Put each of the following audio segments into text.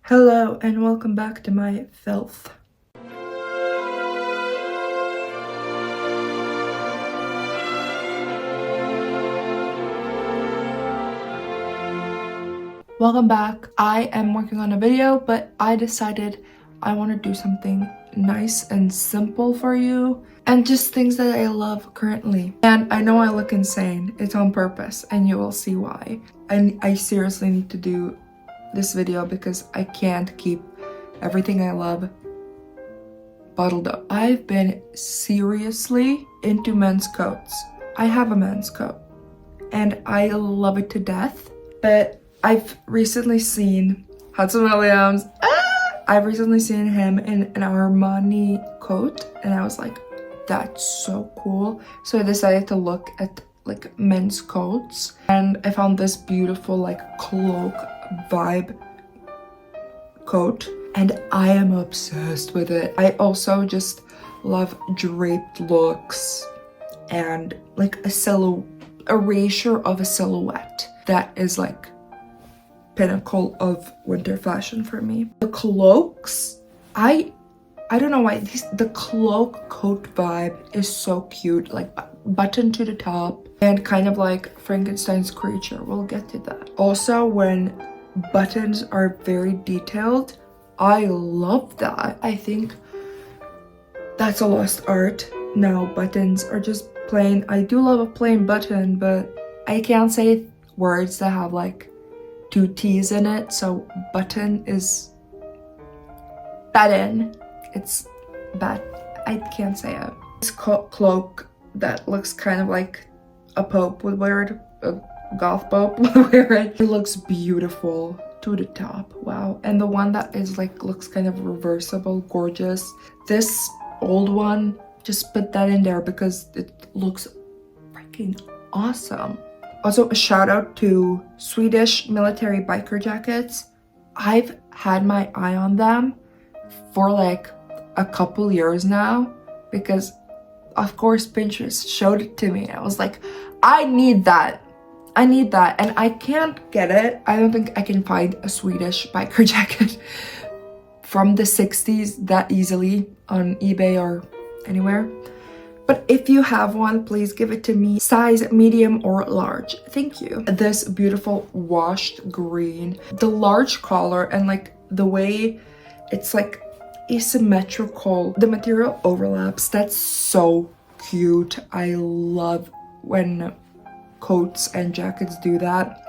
Hello and welcome back to my Filth. Welcome back. I am working on a video, but I decided I want to do something nice and simple for you and just things that I love currently. And I know I look insane. It's on purpose and you will see why. And I seriously need to do this video because I can't keep everything I love bottled up. I've been seriously into men's coats. I have a men's coat and I love it to death, but I've recently seen Hudson Williams. I've recently seen him in an Armani coat and I was like, that's so cool. So I decided to look at like men's coats and I found this beautiful like cloak vibe coat and I am obsessed with it. I also just love draped looks and like a erasure of a silhouette that is like pinnacle of winter fashion for me. The cloaks, I don't know why the cloak coat vibe is so cute, like button to the top and kind of like Frankenstein's creature. We'll get to that. Also, when buttons are very detailed, I love that. I think that's a lost art now. Buttons are just plain. I do love a plain button, but I can't say words that have like two T's in it, so button is button. It's bad. I can't say it. This cloak that looks kind of like a pope would wear it, a goth pope would wear it. It looks beautiful to the top. Wow. And the one that is like looks kind of reversible, gorgeous. This old one, just put that in there because it looks freaking awesome. Also, a shout out to Swedish military biker jackets. I've had my eye on them for like a couple years now because of course Pinterest showed it to me. I was like, I need that. And I can't get it. I don't think I can find a Swedish biker jacket from the 60s that easily on eBay or anywhere. But if you have one, please give it to me. Size medium or large. Thank you. This beautiful washed green. The large collar and like the way it's like asymmetrical. The material overlaps. That's so cute. I love when coats and jackets do that.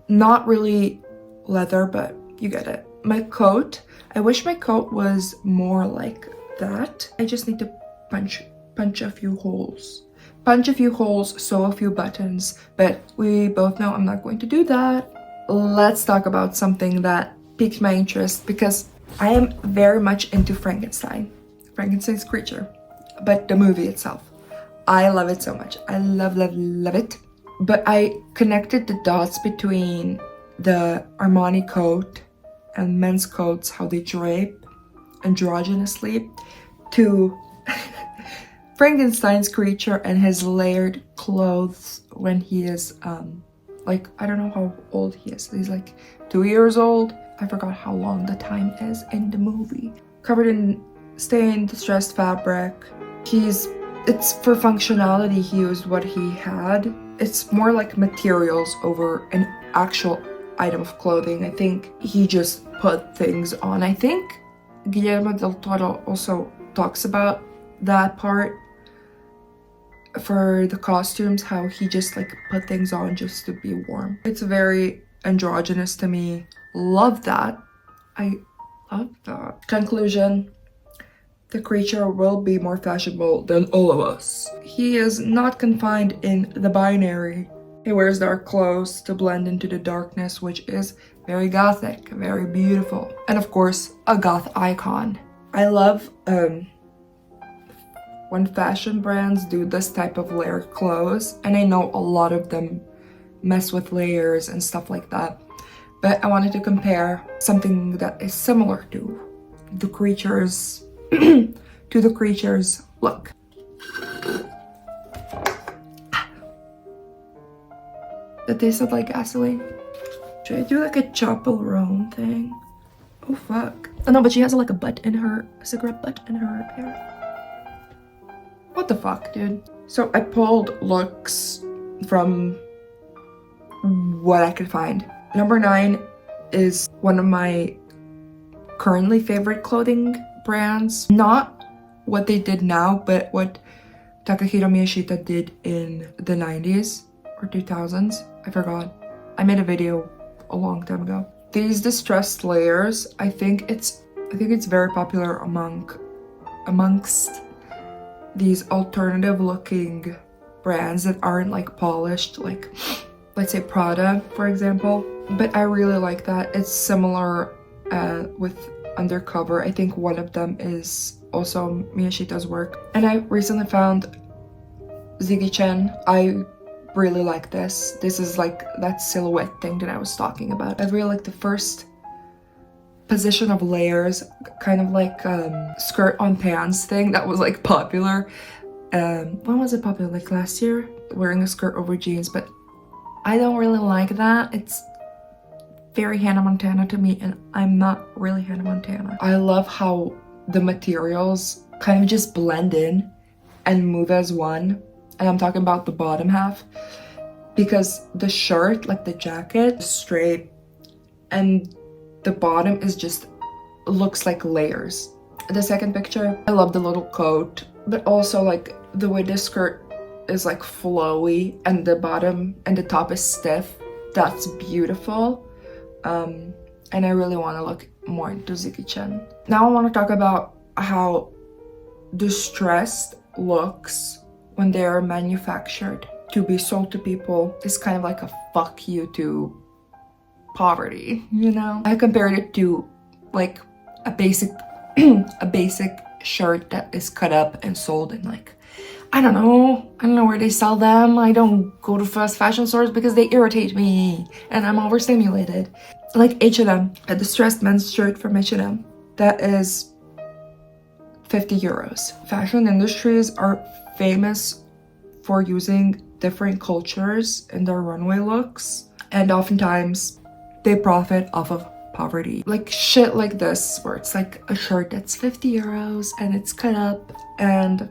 Not really leather, but you get it. My coat. I wish my coat was more like that. I just need to punch a few holes. Sew a few buttons, but we both know I'm not going to do that. Let's talk about something that piqued my interest because I am very much into Frankenstein's creature, but the movie itself. I love it so much. I love it. But I connected the dots between the Armani coat and men's coats, how they drape androgynously, to Frankenstein's creature and his layered clothes when he is like, I don't know how old he is. He's like 2 years old. I forgot how long the time is in the movie. Covered in stained, distressed fabric. It's for functionality. He used what he had. It's more like materials over an actual item of clothing. I think he just put things on. I think Guillermo del Toro also talks about that part for the costumes, how he just like put things on just to be warm. It's very androgynous to me. Love that. I love that. Conclusion. The creature will be more fashionable than all of us. He is not confined in the binary. He wears dark clothes to blend into the darkness, which is very gothic, very beautiful. And of course, a goth icon. I love when fashion brands do this type of layered clothes, and I know a lot of them mess with layers and stuff like that. But I wanted to compare something that is similar to the creature's look. That tasted like gasoline. Should I do like a chaperone thing? Oh fuck. Oh no, but she has like a cigarette butt in her hair. What the fuck, dude? So I pulled looks from what I could find. Number 9 is one of my currently favorite clothing brands. Not what they did now, but what Takahiro Miyashita did in the 90s or 2000s. I forgot. I made a video a long time ago. These distressed layers, I think it's very popular amongst these alternative looking brands that aren't like polished, like let's say Prada, for example. But I really like that. It's similar with Undercover. I think one of them is also Miyashita's work. And I recently found Ziggy Chen. I really like this. This is like that silhouette thing that I was talking about. I really like the first position of layers, kind of like skirt on pants thing that was like popular. When was it popular? Like last year? Wearing a skirt over jeans, but I don't really like that. It's very Hannah Montana to me, and I'm not really Hannah Montana. I love how the materials kind of just blend in and move as one. And I'm talking about the bottom half, because the shirt, like the jacket, is straight, and the bottom is just looks like layers. The second picture, I love the little coat, but also like the way the skirt is like flowy and the bottom and the top is stiff. That's beautiful. And I really want to look more into Ziggy Chen. Now I want to talk about how distressed looks, when they are manufactured to be sold to people, is kind of like a fuck you to poverty, you know? I compared it to like a basic shirt that is cut up and sold in like, I don't know where they sell them. I don't go to fast fashion stores because they irritate me and I'm overstimulated. Like H&M, a distressed men's shirt from H&M, that is 50 euros. Fashion industries are famous for using different cultures in their runway looks, and oftentimes they profit off of poverty. Like shit like this, where it's like a shirt that's 50 euros and it's cut up, and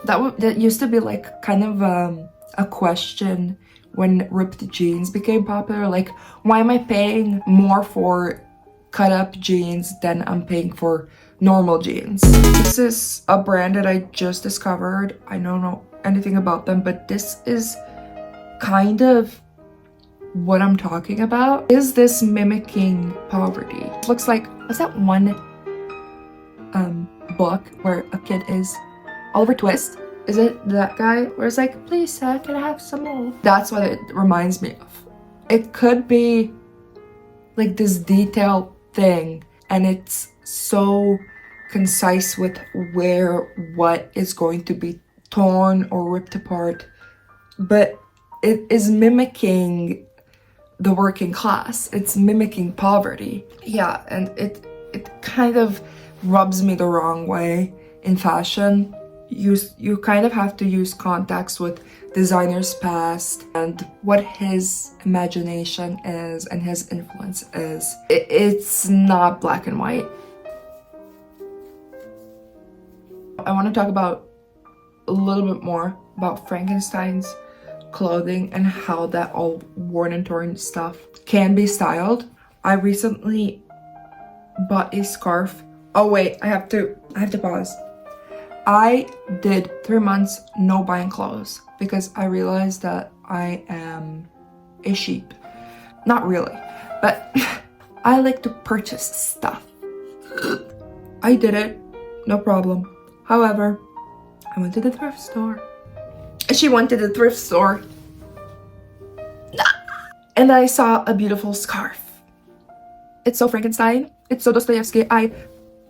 that used to be like kind of a question when ripped jeans became popular. Like, why am I paying more for cut up jeans than I'm paying for normal jeans? This is a brand that I just discovered. I don't know anything about them, but this is kind of what I'm talking about. Is this mimicking poverty? It looks like, what's that one book where a kid is Oliver Twist? Is it that guy where it's like, please sir, can I have some more? That's what it reminds me of. It could be like this detailed thing, and it's so concise with what is going to be torn or ripped apart, but it is mimicking the working class. It's mimicking poverty. Yeah, and it kind of rubs me the wrong way in fashion. You kind of have to use context with designer's past and what his imagination is and his influence is. It's not black and white. I want to talk about a little bit more about Frankenstein's clothing and how that all worn and torn stuff can be styled. I recently bought a scarf. Oh wait, I have to pause. I did 3 months no buying clothes because I realized that I am a sheep. Not really, but I like to purchase stuff. I did it, no problem. However, I went to the thrift store. She went to the thrift store. And I saw a beautiful scarf. It's so Frankenstein. It's so Dostoevsky. I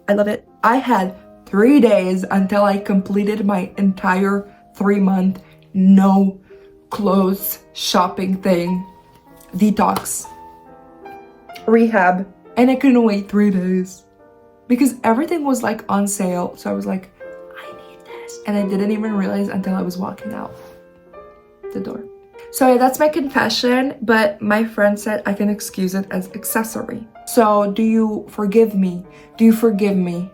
love it. I had 3 days until I completed my entire 3-month no clothes shopping thing. Detox. Rehab. And I couldn't wait 3 days. Because everything was like on sale. So I was like, I need this. And I didn't even realize until I was walking out the door. So yeah, that's my confession, but my friend said I can excuse it as accessory. So do you forgive me? Do you forgive me?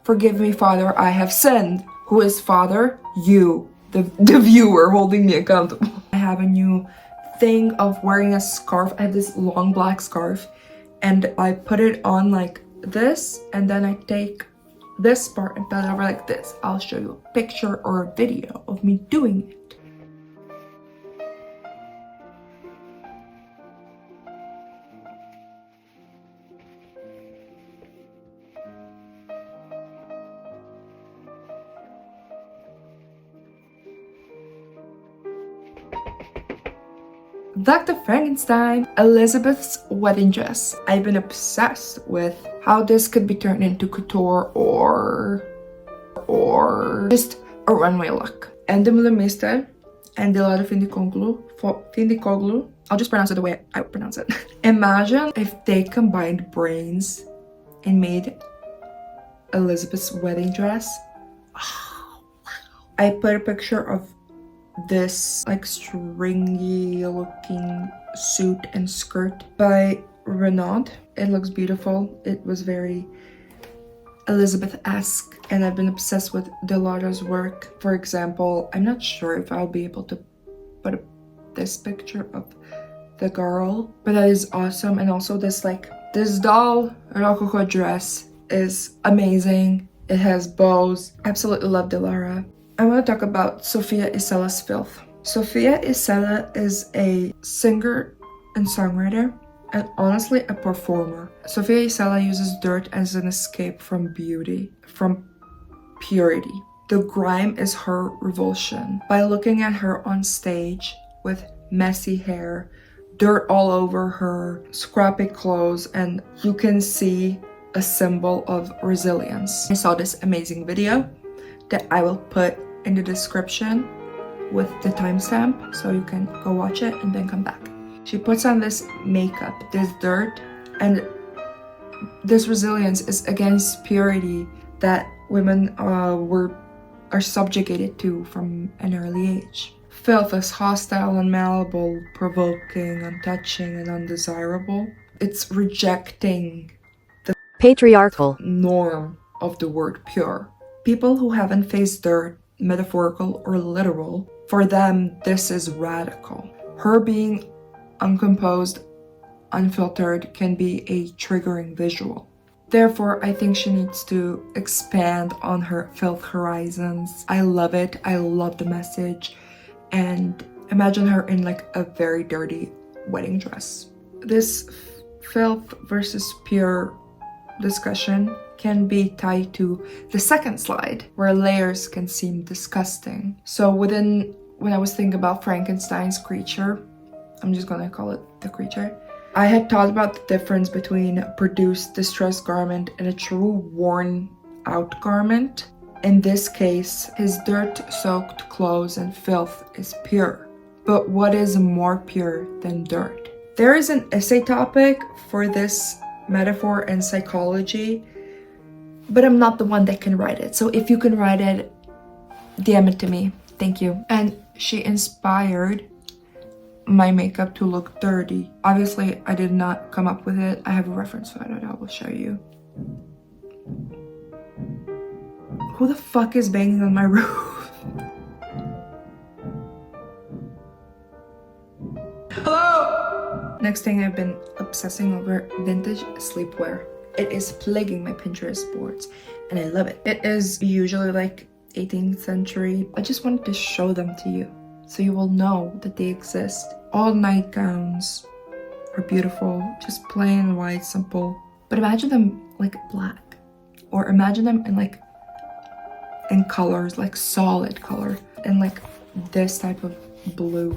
Forgive me, Father, I have sinned. Who is Father? You, the viewer holding me accountable. I have a new thing of wearing a scarf. I have this long black scarf and I put it on like this, and then I take this part and put it over like this. I'll show you a picture or a video of me doing it. Dr. Frankenstein, Elizabeth's wedding dress. I've been obsessed with how this could be turned into couture or just a runway look. En de meeste en de lade Findikoglu. I'll just pronounce it the way I would pronounce it. Imagine if they combined brains and made Elizabeth's wedding dress. Oh, wow. I put a picture of this like stringy looking suit and skirt by Renaud. It looks beautiful. It was very Elizabeth-esque, and I've been obsessed with Delara's work. For example, I'm not sure if I'll be able to put this picture of the girl, but that is awesome. And also this doll rococo dress is amazing. It has bows. Absolutely love Delara. I want to talk about Sofia Isella's Filth. Sofia Isella is a singer and songwriter, and honestly a performer. Sofia Isella uses dirt as an escape from beauty, from purity. The grime is her revulsion. By looking at her on stage with messy hair, dirt all over her, scrappy clothes, and you can see a symbol of resilience. I saw this amazing video that I will put in the description with the timestamp so you can go watch it and then come back. She puts on this makeup, this dirt, and this resilience is against purity that women are subjugated to from an early age. Filth is hostile and malleable, provoking, untouching, and undesirable. It's rejecting the patriarchal norm of the word pure. People who haven't faced dirt, metaphorical or literal, for them this is radical. Her being uncomposed, unfiltered can be a triggering visual. Therefore, I think she needs to expand on her filth horizons. I love it. I love the message. And imagine her in like a very dirty wedding dress. This filth versus pure discussion can be tied to the second slide, where layers can seem disgusting. So when I was thinking about Frankenstein's creature, I'm just gonna call it the creature, I had thought about the difference between a produced distressed garment and a true worn out garment. In this case, his dirt-soaked clothes and filth is pure. But what is more pure than dirt? There is an essay topic for this metaphor and psychology, but I'm not the one that can write it. So if you can write it, DM it to me. Thank you. And she inspired my makeup to look dirty. Obviously, I did not come up with it. I have a reference photo that I will show you. Who the fuck is banging on my roof? Hello! Next thing, I've been obsessing over vintage sleepwear. It is plaguing my Pinterest boards and I love it. It is usually like 18th century. I just wanted to show them to you so you will know that they exist. All nightgowns are beautiful, just plain white, simple. But imagine them like black, or imagine them in colors, like solid color, and like this type of blue,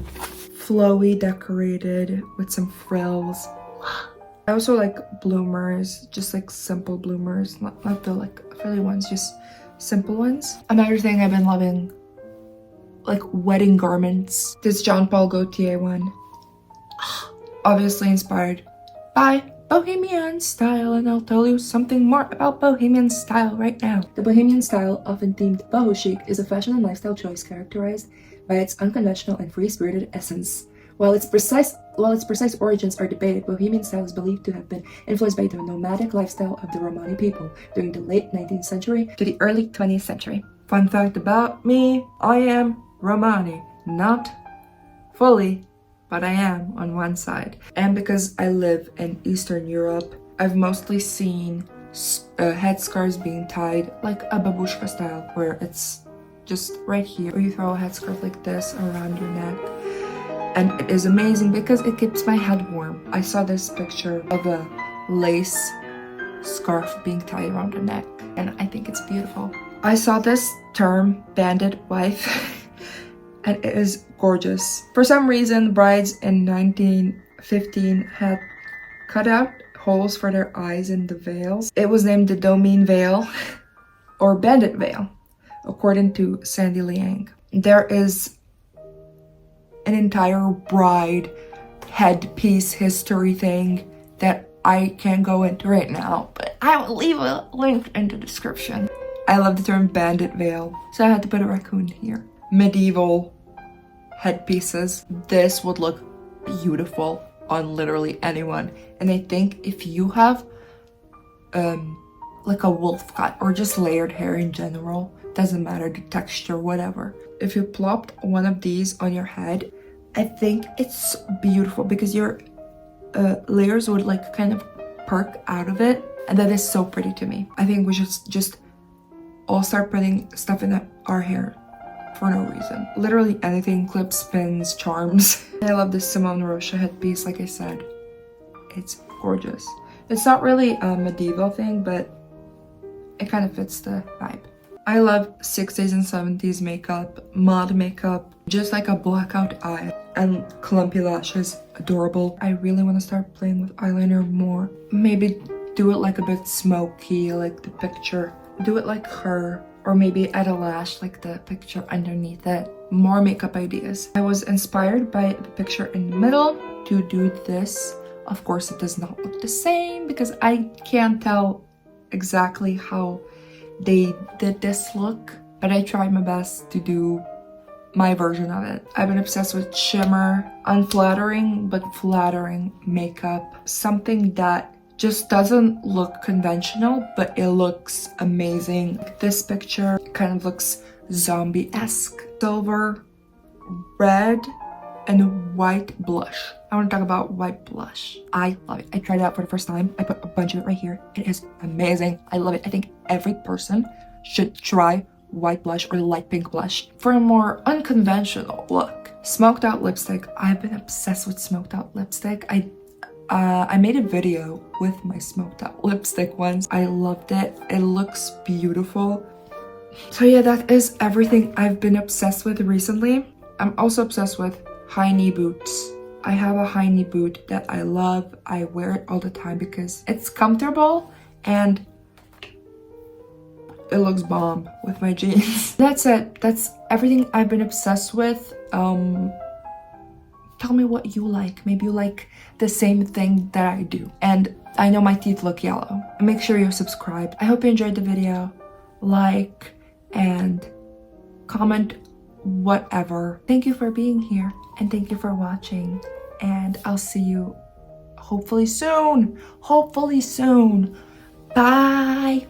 flowy, decorated with some frills. I also like bloomers, just like simple bloomers, not the like frilly ones, just simple ones. Another thing I've been loving, like wedding garments. This Jean Paul Gaultier one, obviously inspired by Bohemian style, and I'll tell you something more about Bohemian style right now. The Bohemian style, often themed boho chic, is a fashion and lifestyle choice characterized by its unconventional and free-spirited essence. While its precise origins are debated, Bohemian style is believed to have been influenced by the nomadic lifestyle of the Romani people during the late 19th century to the early 20th century. Fun fact about me, I am Romani. Not fully, but I am on one side. And because I live in Eastern Europe, I've mostly seen headscarves being tied like a babushka style, where it's just right here, or you throw a headscarf like this around your neck. And it is amazing because it keeps my head warm. I saw this picture of a lace scarf being tied around the neck, and I think it's beautiful. I saw this term, bandit wife, and it is gorgeous. For some reason, brides in 1915 had cut out holes for their eyes in the veils. It was named the Domine veil or bandit veil, according to Sandy Liang. There is an entire bride headpiece history thing that I can't go into right now, but I will leave a link in the description. I love the term bandit veil, so I had to put a raccoon here. Medieval headpieces. This would look beautiful on literally anyone. And I think if you have like a wolf cut or just layered hair in general, doesn't matter the texture, whatever. If you plopped one of these on your head, I think it's beautiful because your layers would like kind of perk out of it, and that is so pretty to me. I think we should just all start putting stuff in our hair for no reason. Literally anything, clips, pins, charms. I love this Simone Rocha headpiece, like I said. It's gorgeous. It's not really a medieval thing, but it kind of fits the vibe. I love 60s and 70s makeup, mod makeup, just like a blackout eye and clumpy lashes, adorable. I really want to start playing with eyeliner more. Maybe do it like a bit smoky, like the picture. Do it like her, or maybe add a lash like the picture underneath it. More makeup ideas. I was inspired by the picture in the middle to do this. Of course, it does not look the same because I can't tell exactly how they did this look, but I tried my best to do my version of it. I've been obsessed with shimmer, unflattering but flattering makeup, something that just doesn't look conventional, but it looks amazing. This picture kind of looks zombie-esque. Silver, red, and white blush. I want to talk about white blush. I love it. I tried it out for the first time. I put a bunch of it right here. It is amazing. I love it. I think every person should try white blush or light pink blush for a more unconventional look. Smoked out lipstick. I've been obsessed with smoked out lipstick. I made a video with my smoked out lipstick once. I loved it. It looks beautiful. So yeah, that is everything I've been obsessed with recently. I'm also obsessed with high knee boots. I have a high knee boot that I love. I wear it all the time because it's comfortable and it looks bomb with my jeans. That's it. That's everything I've been obsessed with. Tell me what you like. Maybe you like the same thing that I do. And I know my teeth look yellow. Make sure you're subscribed. I hope you enjoyed the video. Like and comment whatever. Thank you for being here and thank you for watching. And I'll see you hopefully soon. Hopefully soon. Bye.